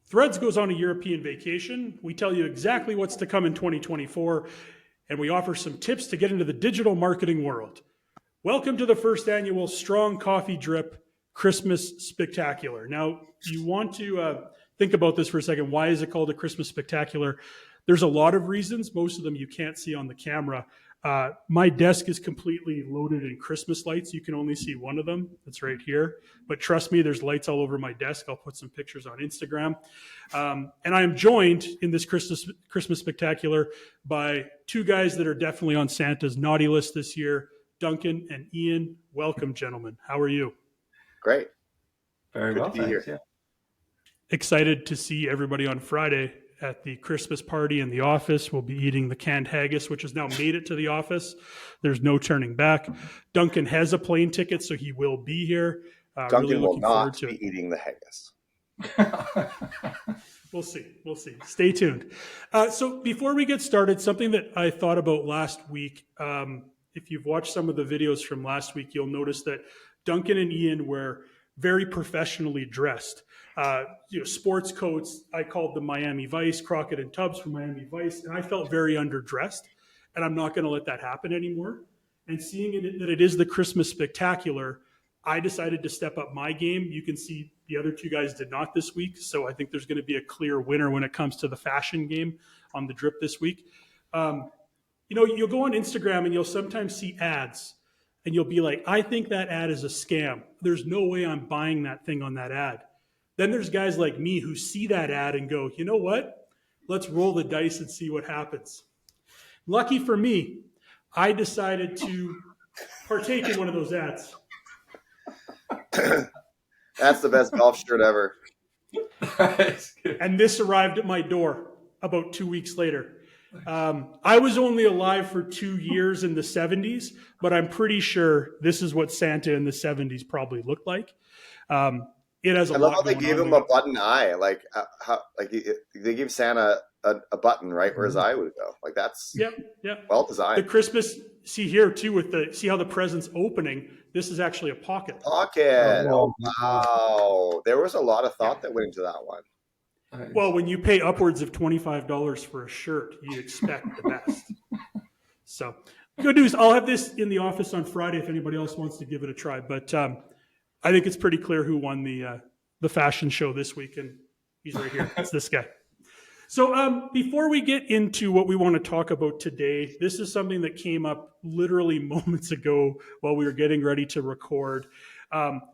Threads goes on a European vacation. We tell you exactly what's to come in 2024, and we offer some tips to get into the digital marketing world. Welcome to the first annual Strong Coffee Drip Christmas Spectacular. Now, you want to think about this for a second. Why is it called a Christmas Spectacular? There's a lot of reasons. Most of them you can't see on the camera. My desk is completely loaded in Christmas lights. You can only see one of them. It's right here. But trust me, there's lights all over my desk. I'll put some pictures on Instagram. And I am joined in this Christmas Spectacular by two guys that are definitely on Santa's naughty list this year, Duncan and Iain. Welcome, gentlemen. How are you? Great. Very Good well, to be thanks. here. Yeah. Excited to see everybody on Friday at the Christmas party in the office. We'll be eating the canned haggis, which has now made it to the office. There's no turning back. Duncan has a plane ticket, so he will be here. Duncan really will looking forward not to be it. eating the haggis. We'll see. We'll see. Stay tuned. So before we get started, something that I thought about last week, if you've watched some of the videos from last week, you'll notice that Duncan and Iain were very professionally dressed. Sports coats, I called them Miami Vice, Crockett and Tubbs from Miami Vice, and I felt very underdressed, and I'm not going to let that happen anymore. And seeing that it is the Christmas Spectacular, I decided to step up my game. You can see the other two guys did not this week, so I think there's going to be a clear winner when it comes to the fashion game on the drip this week. You'll go on Instagram and you'll sometimes see ads, and you'll be like, I think that ad is a scam. There's no way I'm buying that thing on that ad. Then there's guys like me who see that ad and go, you know what? Let's roll the dice and see what happens. Lucky for me, I decided to partake in one of those ads. That's the best golf shirt ever. And this arrived at my door about 2 weeks later. I was only alive for 2 years in the 70s, but I'm pretty sure this is what Santa in the 70s probably looked like. It has a I love lot how they going gave on him there. a button eye. They gave Santa a button right where his eye would go. Like that's well The designed. Christmas, see here too, see how the present's opening. This is actually a pocket. Pocket. Oh, Wow. There was a lot of thought that went into that one. Nice. Well, when you pay upwards of $25 for a shirt, you expect the best. So good news. I'll have this in the office on Friday if anybody else wants to give it a try. But I think it's pretty clear who won the fashion show this week, and he's right here. It's this guy. So before we get into what we want to talk about today, this is something that came up literally moments ago while we were getting ready to record.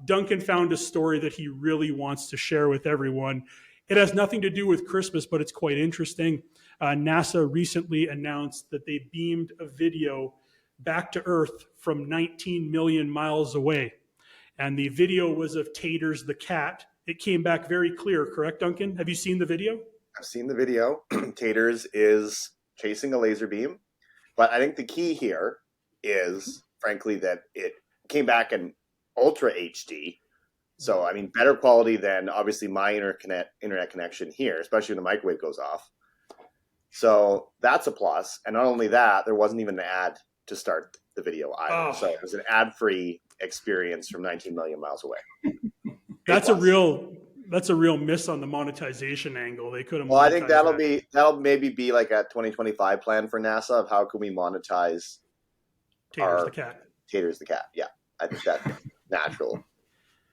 Duncan found a story that he really wants to share with everyone. It has nothing to do with Christmas, but it's quite interesting. NASA recently announced that they beamed a video back to Earth from 19 million miles away. And the video was of Taters the cat. It came back very clear, correct, Duncan? Have you seen the video? I've seen the video. Taters is chasing a laser beam. But I think the key here is, frankly, that it came back in ultra HD. So, I mean, better quality than obviously my internet connection here, especially when the microwave goes off. So that's a plus. And not only that, there wasn't even an ad to start the video either. So it was an ad-free experience from 19 million miles away. That's a real miss on the monetization angle. They could have. Well, I think that'll maybe be like a 2025 plan for NASA of how can we monetize Taters the cat. Taters the cat. Yeah, I think that's natural.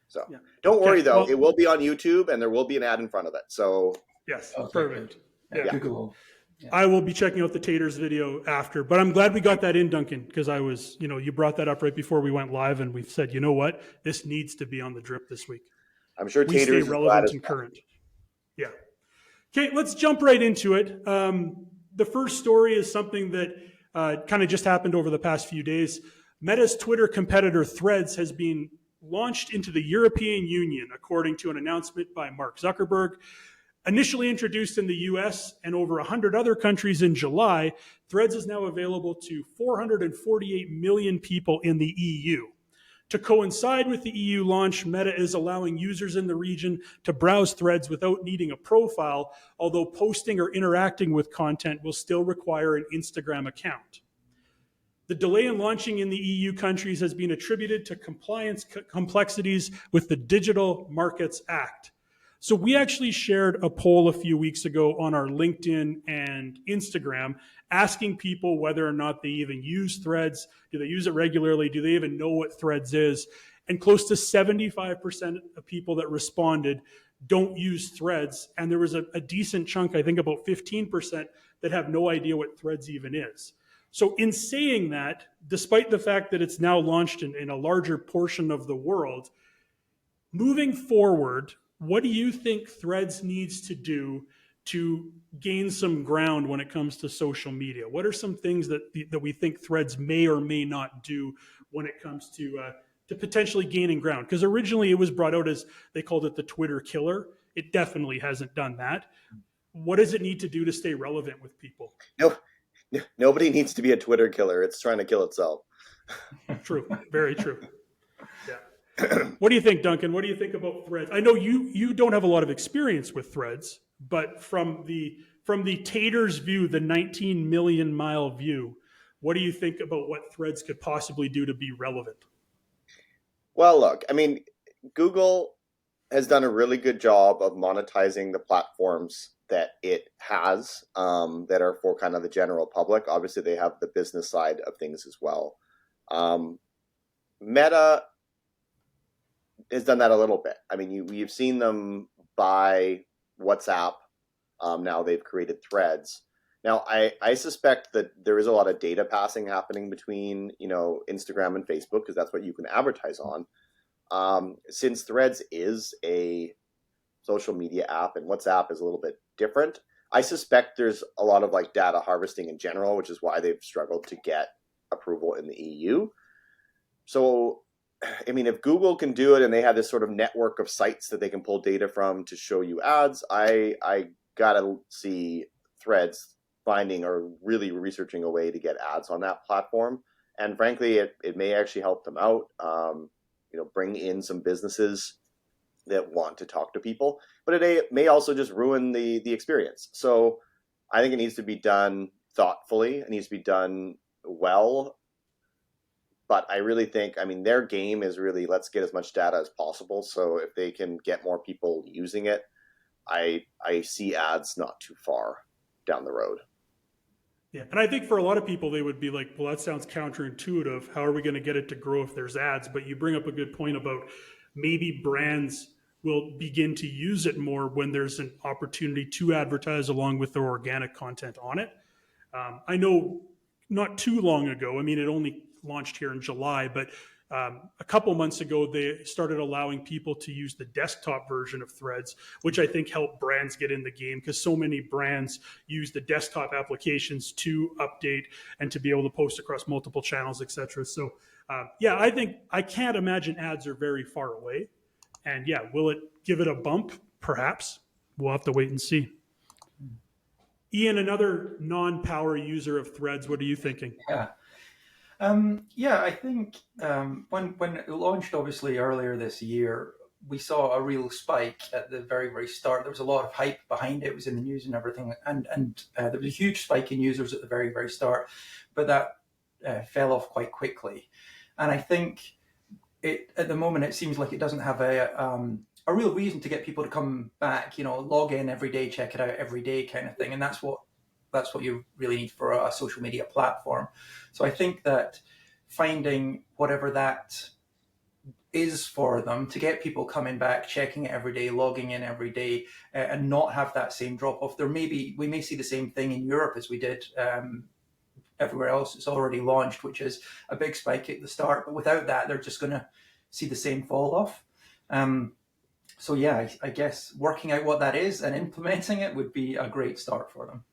So don't worry though, it will be on YouTube and there will be an ad in front of it. So yes, Okay, perfect. Yeah. Google. Yeah. I will be checking out the Taters video after, but I'm glad we got that in, Duncan, because I was, you brought that up right before we went live, and we said, you know what, this needs to be on the drip this week. I'm sure We Taters stay relevant and current. Yeah. Okay, let's jump right into it. The first story is something that kind of just happened over the past few days. Meta's Twitter competitor Threads has been launched into the European Union, according to an announcement by Mark Zuckerberg. Initially introduced in the US and over 100 other countries in July, Threads is now available to 448 million people in the EU. To coincide with the EU launch, Meta is allowing users in the region to browse Threads without needing a profile, although posting or interacting with content will still require an Instagram account. The delay in launching in the EU countries has been attributed to compliance complexities with the Digital Markets Act. So we actually shared a poll a few weeks ago on our LinkedIn and Instagram asking people whether or not they even use Threads. Do they use it regularly? Do they even know what Threads is? And close to 75% of people that responded don't use Threads. And there was a decent chunk, I think about 15%, that have no idea what Threads even is. So in saying that, despite the fact that it's now launched in a larger portion of the world, moving forward, what do you think Threads needs to do to gain some ground when it comes to social media? What are some things that we think Threads may or may not do when it comes to potentially gaining ground? Because originally it was brought out as they called it the Twitter killer. It definitely hasn't done that. What does it need to do to stay relevant with people? No, nobody needs to be a Twitter killer. It's trying to kill itself. True. Very true. Yeah. What do you think, Duncan? What do you think about Threads? I know you don't have a lot of experience with Threads, but from the Taters view, the 19 million mile view, what do you think about what Threads could possibly do to be relevant? Well, look, I mean, Google has done a really good job of monetizing the platforms that it has that are for kind of the general public. Obviously, they have the business side of things as well. Meta has done that a little bit. I mean, you've seen them buy WhatsApp. Now they've created Threads. Now, I suspect that there is a lot of data passing happening between, Instagram and Facebook, because that's what you can advertise on. Since Threads is a social media app and WhatsApp is a little bit different, I suspect there's a lot of like data harvesting in general, which is why they've struggled to get approval in the EU. So, I mean, if Google can do it and they have this sort of network of sites that they can pull data from to show you ads, I gotta see Threads finding or really researching a way to get ads on that platform. And frankly, it may actually help them out, bring in some businesses that want to talk to people, but it may also just ruin the experience. So I think it needs to be done thoughtfully. It needs to be done well. But I really think, their game is really let's get as much data as possible. So if they can get more people using it, I see ads not too far down the road. Yeah, and I think for a lot of people, they would be like, well, that sounds counterintuitive. How are we going to get it to grow if there's ads? But you bring up a good point about maybe brands will begin to use it more when there's an opportunity to advertise along with their organic content on it. I know not too long ago, it only launched here in July, but a couple months ago, they started allowing people to use the desktop version of Threads, which I think helped brands get in the game because so many brands use the desktop applications to update and to be able to post across multiple channels, etc. So, I can't imagine ads are very far away. And will it give it a bump? Perhaps. We'll have to wait and see. Iain, another non-power user of Threads, what are you thinking? I think when it launched, obviously earlier this year, we saw a real spike at the very, very start. There was a lot of hype behind it. It was in the news and everything, and there was a huge spike in users at the very, very start, but that fell off quite quickly. And I think at the moment it seems like it doesn't have a real reason to get people to come back. Log in every day, check it out every day, kind of thing, and that's what you really need for a social media platform. So I think that finding whatever that is for them to get people coming back, checking it every day, logging in every day, and not have that same drop off. We may see the same thing in Europe as we did everywhere else. It's already launched, which is a big spike at the start, but without that, they're just going to see the same fall off. I guess working out what that is and implementing it would be a great start for them.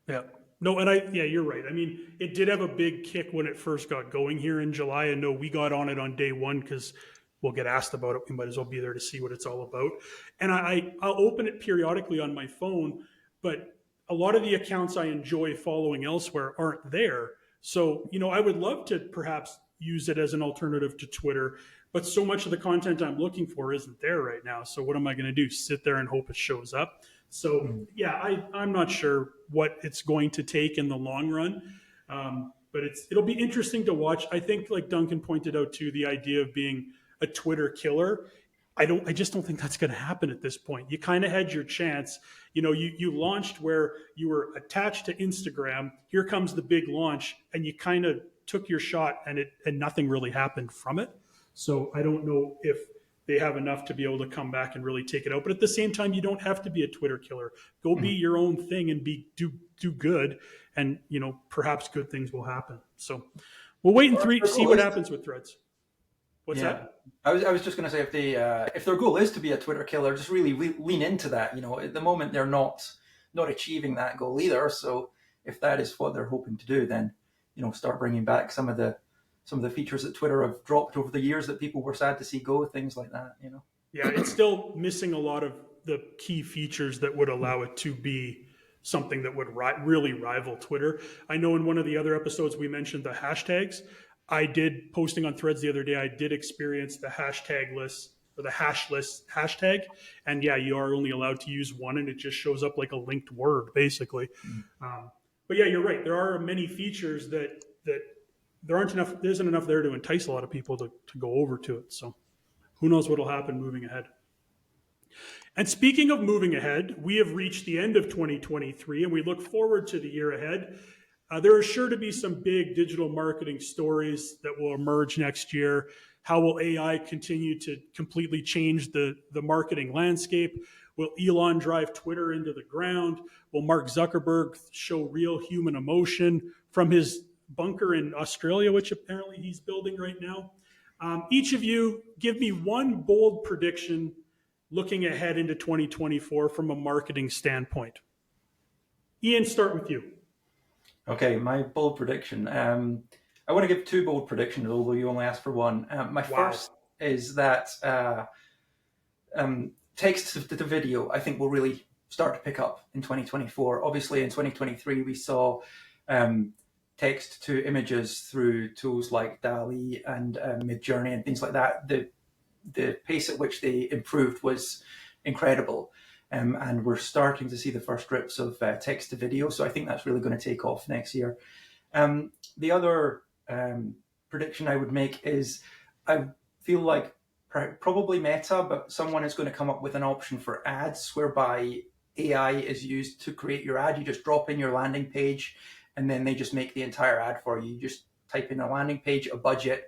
Yeah. No, and you're right. It did have a big kick when it first got going here in July. And no, we got on it on day one because we'll get asked about it. We might as well be there to see what it's all about. And I'll open it periodically on my phone, but a lot of the accounts I enjoy following elsewhere aren't there. So, I would love to perhaps use it as an alternative to Twitter, but so much of the content I'm looking for isn't there right now. So what am I going to do? Sit there and hope it shows up? So I'm not sure what it's going to take in the long run, but it'll be interesting to watch. I think, like Duncan pointed out too, the idea of being a Twitter killer. I just don't think that's going to happen at this point. You kind of had your chance. You launched where you were attached to Instagram. Here comes the big launch, and you kind of took your shot, and nothing really happened from it. So I don't know if they have enough to be able to come back and really take it out. But at the same time, you don't have to be a Twitter killer. Go be your own thing and do good, and perhaps good things will happen. So we'll wait and see what happens with Threads. What's that? I was just going to say, if their goal is to be a Twitter killer, just really lean into that. At the moment they're not achieving that goal either. So if that is what they're hoping to do, then start bringing back some of the features that Twitter have dropped over the years that people were sad to see go. Things like that. Yeah, it's still missing a lot of the key features that would allow it to be something that would really rival Twitter. I know in one of the other episodes we mentioned the hashtags. I did posting on Threads the other day. I did experience the hashtag list or the hash list hashtag, and yeah, you are only allowed to use one, and it just shows up like a linked word, basically. But yeah, you're right. There are many features that there aren't enough. There isn't enough there to entice a lot of people to go over to it. So who knows what will happen moving ahead. And speaking of moving ahead, we have reached the end of 2023, and we look forward to the year ahead. There are sure to be some big digital marketing stories that will emerge next year. How will AI continue to completely change the marketing landscape? Will Elon drive Twitter into the ground? Will Mark Zuckerberg show real human emotion from his bunker in Australia, which apparently he's building right now? Each of you, give me one bold prediction looking ahead into 2024 from a marketing standpoint. Iain, start with you. Okay, my bold prediction. I want to give two bold predictions, although you only asked for one. My first is that text to video, I think, will really start to pick up in 2024. Obviously, in 2023, we saw text to images through tools like DALL-E and Midjourney and things like that. The pace at which they improved was incredible. And we're starting to see the first drips of text to video. So I think that's really going to take off next year. The other prediction I would make is I feel like probably Meta, but someone is going to come up with an option for ads whereby AI is used to create your ad. You just drop in your landing page and then they just make the entire ad for you. You just type in a landing page, a budget,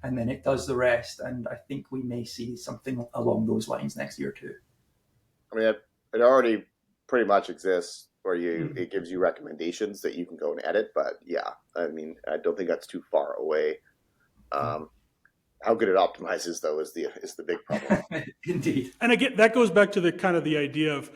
and then it does the rest. And I think we may see something along those lines next year too. I mean, it already pretty much exists where it gives you recommendations that you can go and edit. But yeah, I mean, I don't think that's too far away. How good it optimizes, though, is the big problem. Indeed. And again, that goes back to the idea of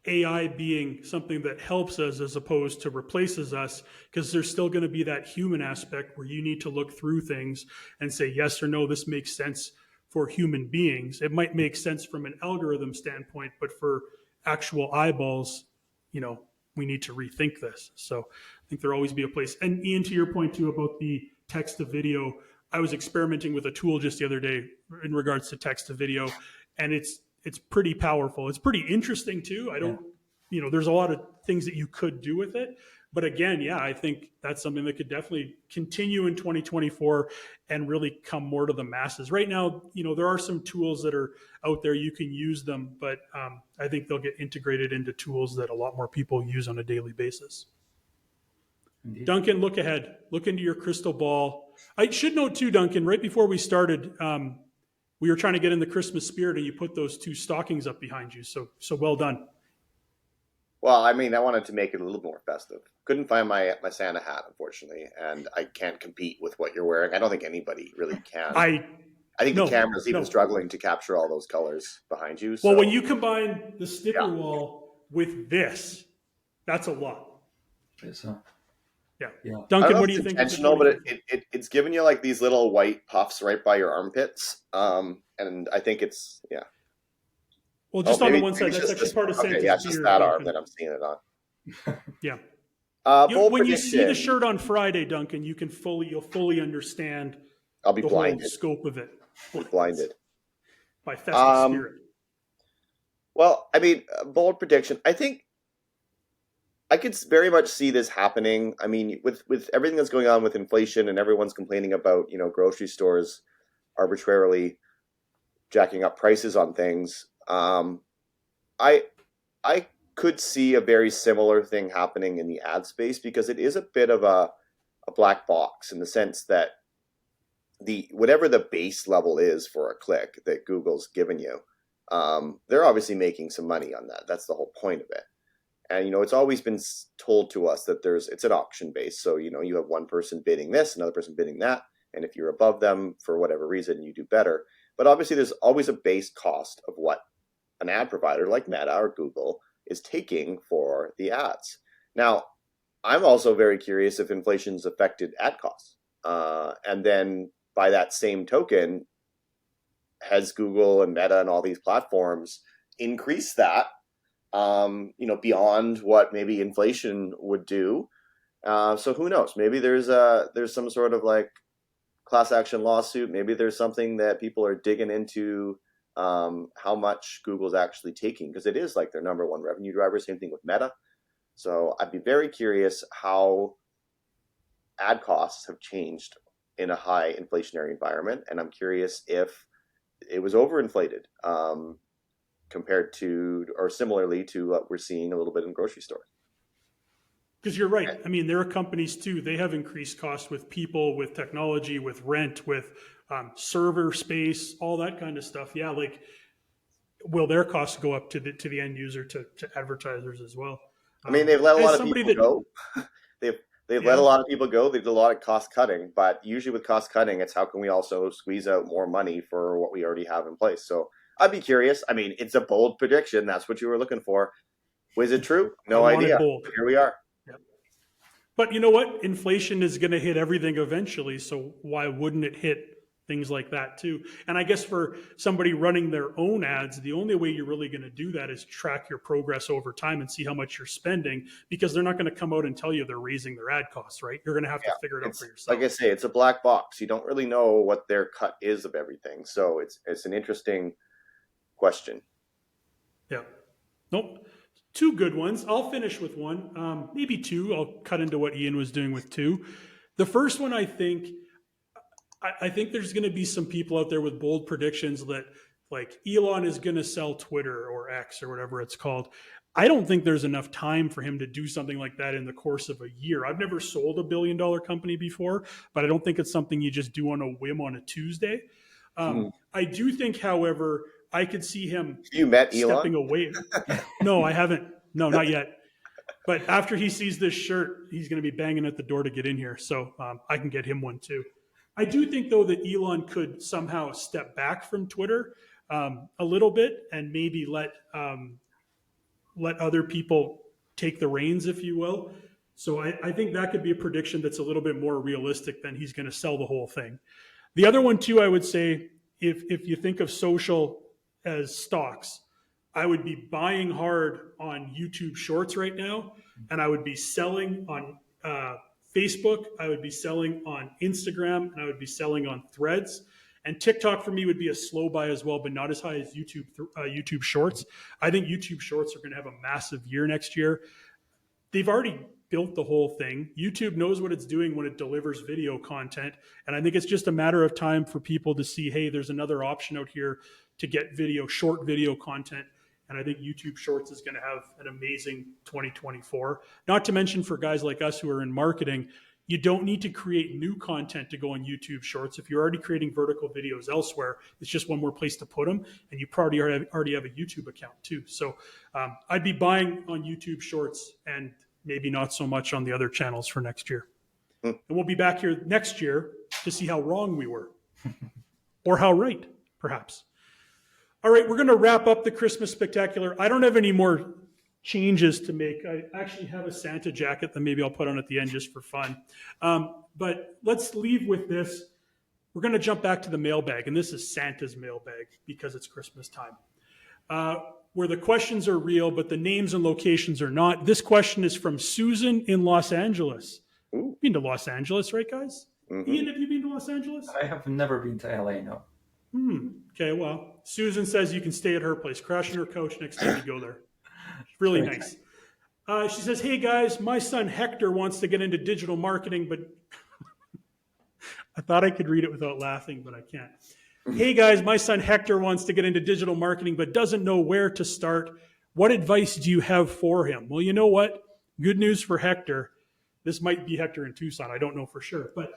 AI being something that helps us as opposed to replaces us, because there's still going to be that human aspect where you need to look through things and say, yes or no, this makes sense for human beings. It might make sense from an algorithm standpoint, but for actual eyeballs, we need to rethink this. So I think there'll always be a place. And Iain, to your point too about the text to video, I was experimenting with a tool just the other day in regards to text to video, and it's pretty powerful. It's pretty interesting too. There's a lot of things that you could do with it. But again, yeah, I think that's something that could definitely continue in 2024 and really come more to the masses. Right now, there are some tools that are out there. You can use them, but I think they'll get integrated into tools that a lot more people use on a daily basis. Indeed. Duncan, look ahead. Look into your crystal ball. I should note too, Duncan, right before we started, we were trying to get in the Christmas spirit and you put those two stockings up behind you. So well done. Well, I mean, I wanted to make it a little more festive. Couldn't find my Santa hat, unfortunately, and I can't compete with what you're wearing. I don't think anybody really can. I think the camera's even struggling to capture all those colors behind you. So. Well, when you combine the sticker wall with this, that's a lot. Yeah. Duncan, what do you think? Intentional, but it's giving you like these little white puffs right by your armpits, and I think it's Well, just on the one side, that's actually part of Santa's beard. Yeah, it's just that arm that I'm seeing it on. Yeah. When you see the shirt on Friday, Duncan, you'll fully understand. I'll be blinded. Whole scope of it. I'll be blinded by festive spirit. Well, I mean, bold prediction. I think I could very much see this happening. I mean, with everything that's going on with inflation and everyone's complaining about grocery stores arbitrarily jacking up prices on things. I could see a very similar thing happening in the ad space, because it is a bit of a black box, in the sense that whatever the base level is for a click that Google's given you, they're obviously making some money on that. That's the whole point of it. And, it's always been told to us that it's an auction base. So, you have one person bidding this, another person bidding that. And if you're above them for whatever reason, you do better. But obviously there's always a base cost of what an ad provider like Meta or Google is taking for the ads. Now, I'm also very curious if inflation's affected ad costs. And then by that same token, has Google and Meta and all these platforms increased that, beyond what maybe inflation would do? So who knows? Maybe there's some sort of like class action lawsuit. Maybe there's something that people are digging into, how much Google's actually taking, because it is like their number one revenue driver. Same thing with Meta. So I'd be very curious how ad costs have changed in a high inflationary environment. And I'm curious if it was overinflated, compared to, or similarly to what we're seeing a little bit in grocery stores. Because you're right. I mean, there are companies too. They have increased costs with people, with technology, with rent, with server space, all that kind of stuff. Yeah, like, will their costs go up to the end user, to advertisers as well? I mean, they've let a lot of people go. They've let a lot of people go. They did a lot of cost cutting, but usually with cost cutting, it's how can we also squeeze out more money for what we already have in place. So I'd be curious. I mean, it's a bold prediction. That's what you were looking for. Was it true? No idea. Here we are. Yep. But you know what? Inflation is going to hit everything eventually. So why wouldn't it hit things like that too? And I guess for somebody running their own ads, the only way you're really going to do that is track your progress over time and see how much you're spending, because they're not going to come out and tell you they're raising their ad costs, right? You're going to have to figure it out for yourself. Like I say, it's a black box. You don't really know what their cut is of everything. So it's an interesting question. Yeah. Nope. Two good ones. I'll finish with one, maybe two. I'll cut into what Iain was doing with two. The first one, I think there's going to be some people out there with bold predictions that, like, Elon is going to sell Twitter or X or whatever it's called. I don't think there's enough time for him to do something like that in the course of a year. I've never sold $1 billion company before, but I don't think it's something you just do on a whim on a Tuesday. I do think, however, I could see him stepping away. No, I haven't. No, not yet. But after he sees this shirt, he's going to be banging at the door to get in here. So I can get him one too. I do think, though, that Elon could somehow step back from Twitter a little bit and maybe let other people take the reins, if you will. So I think that could be a prediction that's a little bit more realistic than he's going to sell the whole thing. The other one, too, I would say, if you think of social as stocks, I would be buying hard on YouTube Shorts right now, and I would be selling on Facebook, I would be selling on Instagram, and I would be selling on Threads. And TikTok for me would be a slow buy as well, but not as high as YouTube Shorts. I think YouTube Shorts are going to have a massive year next year. They've already built the whole thing. YouTube knows what it's doing when it delivers video content. And I think it's just a matter of time for people to see, hey, there's another option out here to get short video content. And I think YouTube Shorts is going to have an amazing 2024. Not to mention, for guys like us who are in marketing, you don't need to create new content to go on YouTube Shorts. If you're already creating vertical videos elsewhere, it's just one more place to put them. And you probably already have a YouTube account too. So I'd be buying on YouTube Shorts and maybe not so much on the other channels for next year. And we'll be back here next year to see how wrong we were or how right, perhaps. All right, we're going to wrap up the Christmas Spectacular. I don't have any more changes to make. I actually have a Santa jacket that maybe I'll put on at the end just for fun. But let's leave with this. We're going to jump back to the mailbag, and this is Santa's mailbag because it's Christmas time, where the questions are real, but the names and locations are not. This question is from Susan in Los Angeles. Ooh. Been to Los Angeles, right, guys? Mm-hmm. Iain, have you been to Los Angeles? I have never been to LA, no. Okay, well, Susan says you can stay at her place. Crash on her couch next time you go there. Really nice. She says, hey guys, my son Hector wants to get into digital marketing, but I thought I could read it without laughing, but I can't. hey guys, my son Hector wants to get into digital marketing but doesn't know where to start. What advice do you have for him? Well, you know what? Good news for Hector. This might be Hector in Tucson. I don't know for sure. But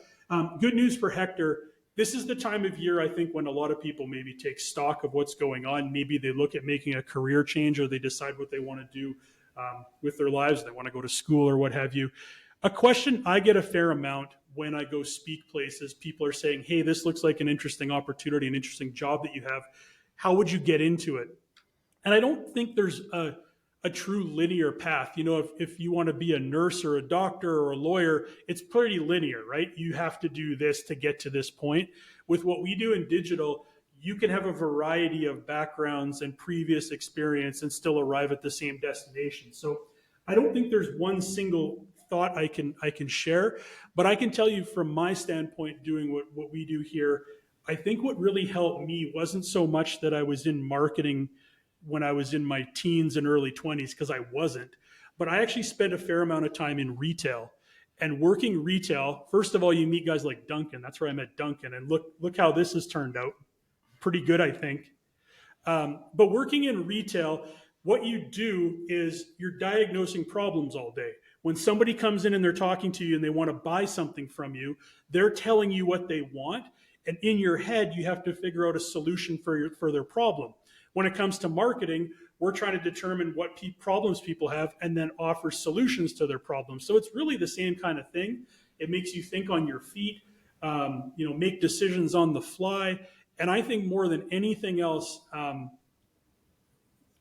good news for Hector. This is the time of year, I think, when a lot of people maybe take stock of what's going on. Maybe they look at making a career change, or they decide what they want to do with their lives. They want to go to school or what have you. A question I get a fair amount when I go speak places, people are saying, hey, this looks like an interesting opportunity, an interesting job that you have. How would you get into it? And I don't think there's a true linear path. You know, if you want to be a nurse or a doctor or a lawyer, it's pretty linear, right? You have to do this to get to this point. With what we do in digital, you can have a variety of backgrounds and previous experience and still arrive at the same destination. So I don't think there's one single thought I can share, but I can tell you from my standpoint, doing what we do here, I think what really helped me wasn't so much that I was in marketing when I was in my teens and early 20s, because I wasn't, but I actually spent a fair amount of time in retail. And working retail, first of all, you meet guys like Duncan. That's where I met Duncan. And look how this has turned out. Pretty good, I think. But working in retail, what you do is you're diagnosing problems all day. When somebody comes in and they're talking to you and they want to buy something from you, they're telling you what they want. And in your head, you have to figure out a solution for their problem. When it comes to marketing, we're trying to determine what problems people have and then offer solutions to their problems. So it's really the same kind of thing. It makes you think on your feet, make decisions on the fly. And I think more than anything else,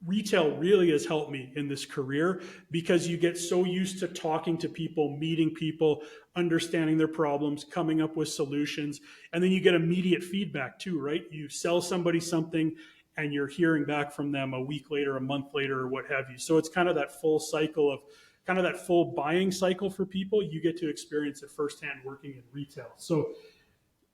retail really has helped me in this career, because you get so used to talking to people, meeting people, understanding their problems, coming up with solutions, and then you get immediate feedback too, right? You sell somebody something and you're hearing back from them a week later, a month later, or what have you. So it's kind of that full cycle of that full buying cycle for people. You get to experience it firsthand working in retail. So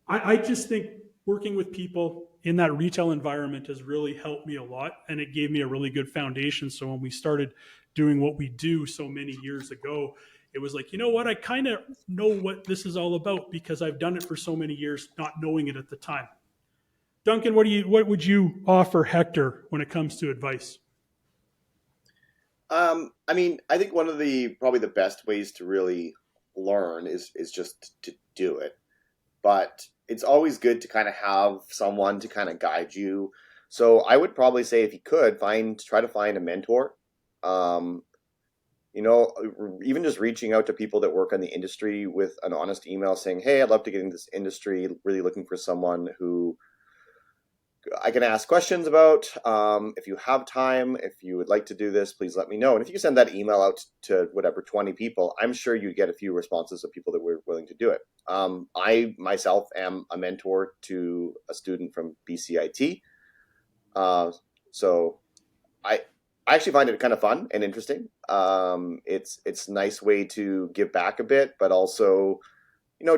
I just think working with people in that retail environment has really helped me a lot, and it gave me a really good foundation. So when we started doing what we do so many years ago, it was like, you know what, I kind of know what this is all about because I've done it for so many years, not knowing it at the time. Duncan, what would you offer Hector when it comes to advice? I think one of probably the best ways to really learn is just to do it. But it's always good to kind of have someone to kind of guide you. So I would probably say, if you could, try to find a mentor. Even just reaching out to people that work in the industry with an honest email saying, hey, I'd love to get into this industry, really looking for someone who I can ask questions about. If you have time, if you would like to do this, please let me know. And if you send that email out to 20 people, I'm sure you get a few responses of people that were willing to do it. I myself am a mentor to a student from BCIT. So I actually find it kind of fun and interesting. It's a nice way to give back a bit, but also,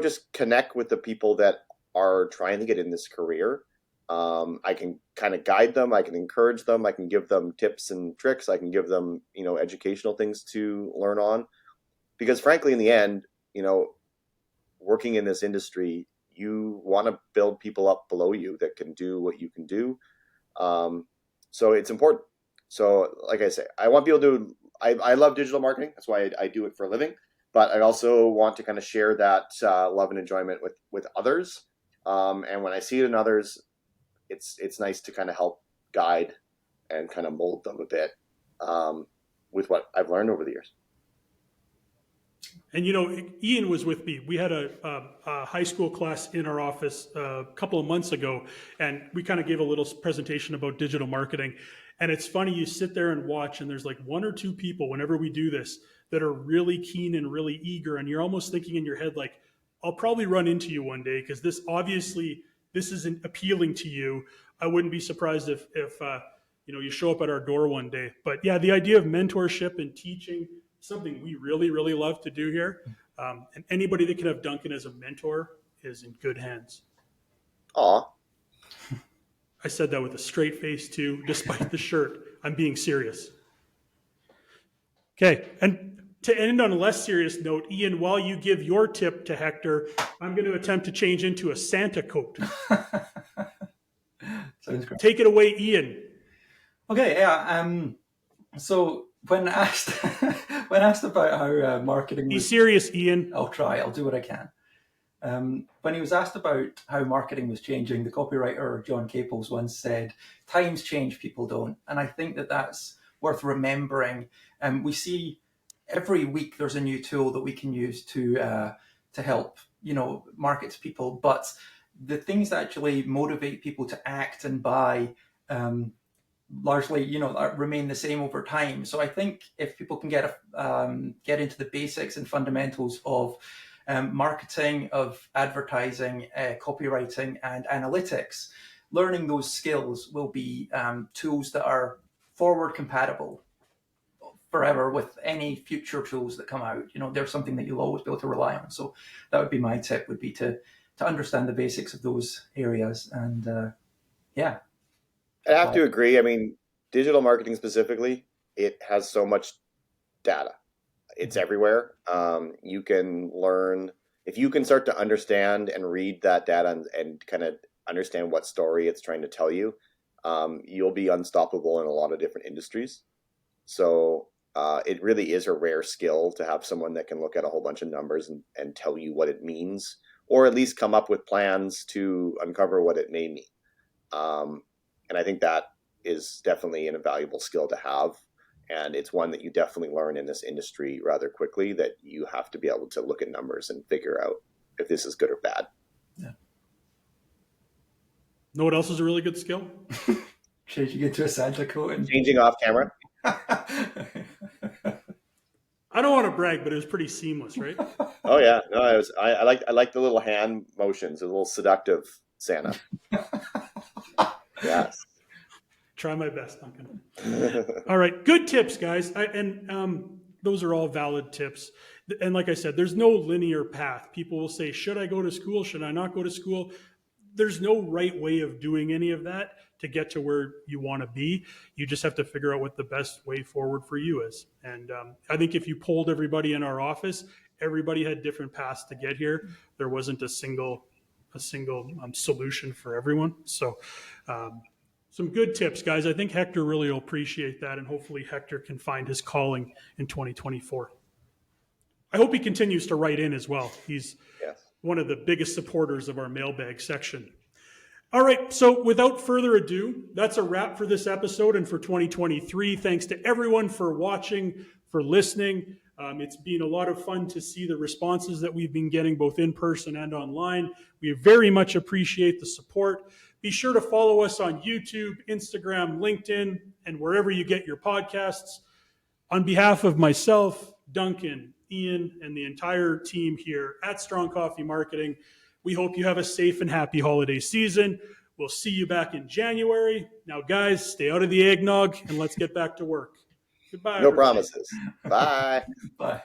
just connect with the people that are trying to get in this career. I can kind of guide them. I can encourage them. I can give them tips and tricks. I can give them, educational things to learn on, because frankly, in the end, working in this industry, you want to build people up below you that can do what you can do. So it's important. So like I say, I want people to, I love digital marketing. That's why I do it for a living, but I also want to kind of share that love and enjoyment with others. And when I see it in others, it's nice to kind of help guide and kind of mold them a bit with what I've learned over the years. And Iain was with me. We had a high school class in our office a couple of months ago, and we kind of gave a little presentation about digital marketing. And it's funny, you sit there and watch, and there's like one or two people whenever we do this that are really keen and really eager, and you're almost thinking in your head like, I'll probably run into you one day, because this isn't appealing to you. I wouldn't be surprised if you show up at our door one day. But yeah, the idea of mentorship and teaching, something we really, really love to do here. And anybody that can have Duncan as a mentor is in good hands. Aw. I said that with a straight face too, despite the shirt. I'm being serious. Okay, and to end on a less serious note, Iain, while you give your tip to Hector, I'm going to attempt to change into a Santa coat. Sounds great. Take it away, Iain. Okay, yeah. So when asked when asked about how marketing Be was, serious, Iain. I'll try. I'll do what I can. When he was asked about how marketing was changing, the copywriter John Caples once said, "Times change, people don't." And I think that that's worth remembering. We see every week there's a new tool that we can use to help market to people, but the things that actually motivate people to act and buy largely remain the same over time. So I think if people can get into the basics and fundamentals of marketing, of advertising, copywriting, and analytics, learning those skills will be tools that are forward compatible forever with any future tools that come out. They're something that you'll always be able to rely on. So that would be my tip, would be to understand the basics of those areas. And yeah. I have to agree. I mean, digital marketing specifically, it has so much data. It's everywhere. You can learn, if you can start to understand and read that data and kind of understand what story it's trying to tell you, you'll be unstoppable in a lot of different industries. So it really is a rare skill to have someone that can look at a whole bunch of numbers and tell you what it means, or at least come up with plans to uncover what it may mean. And I think that is definitely an invaluable skill to have. And it's one that you definitely learn in this industry rather quickly, that you have to be able to look at numbers and figure out if this is good or bad. Yeah. Know what else is a really good skill? Changing into a Santa coat and Changing off camera. I don't want to brag, but it was pretty seamless, right? Oh yeah, no, I like the little hand motions, a little seductive Santa. Yes. Try my best, Duncan. All right, good tips, guys. Those are all valid tips. And like I said, there's no linear path. People will say, should I go to school? Should I not go to school? There's no right way of doing any of that to get to where you want to be. You just have to figure out what the best way forward for you is. And I think if you polled everybody in our office, everybody had different paths to get here. There wasn't a single solution for everyone. So some good tips, guys. I think Hector really will appreciate that, and hopefully Hector can find his calling in 2024. I hope he continues to write in as well. He's one of the biggest supporters of our mailbag section. All right, so without further ado, that's a wrap for this episode and for 2023. Thanks to everyone for watching, for listening. It's been a lot of fun to see the responses that we've been getting both in person and online. We very much appreciate the support. Be sure to follow us on YouTube, Instagram, LinkedIn, and wherever you get your podcasts. On behalf of myself, Duncan, Iain, and the entire team here at Strong Coffee Marketing, we hope you have a safe and happy holiday season. We'll see you back in January. Now, guys, stay out of the eggnog and let's get back to work. Goodbye. No everybody. promises. Bye. bye.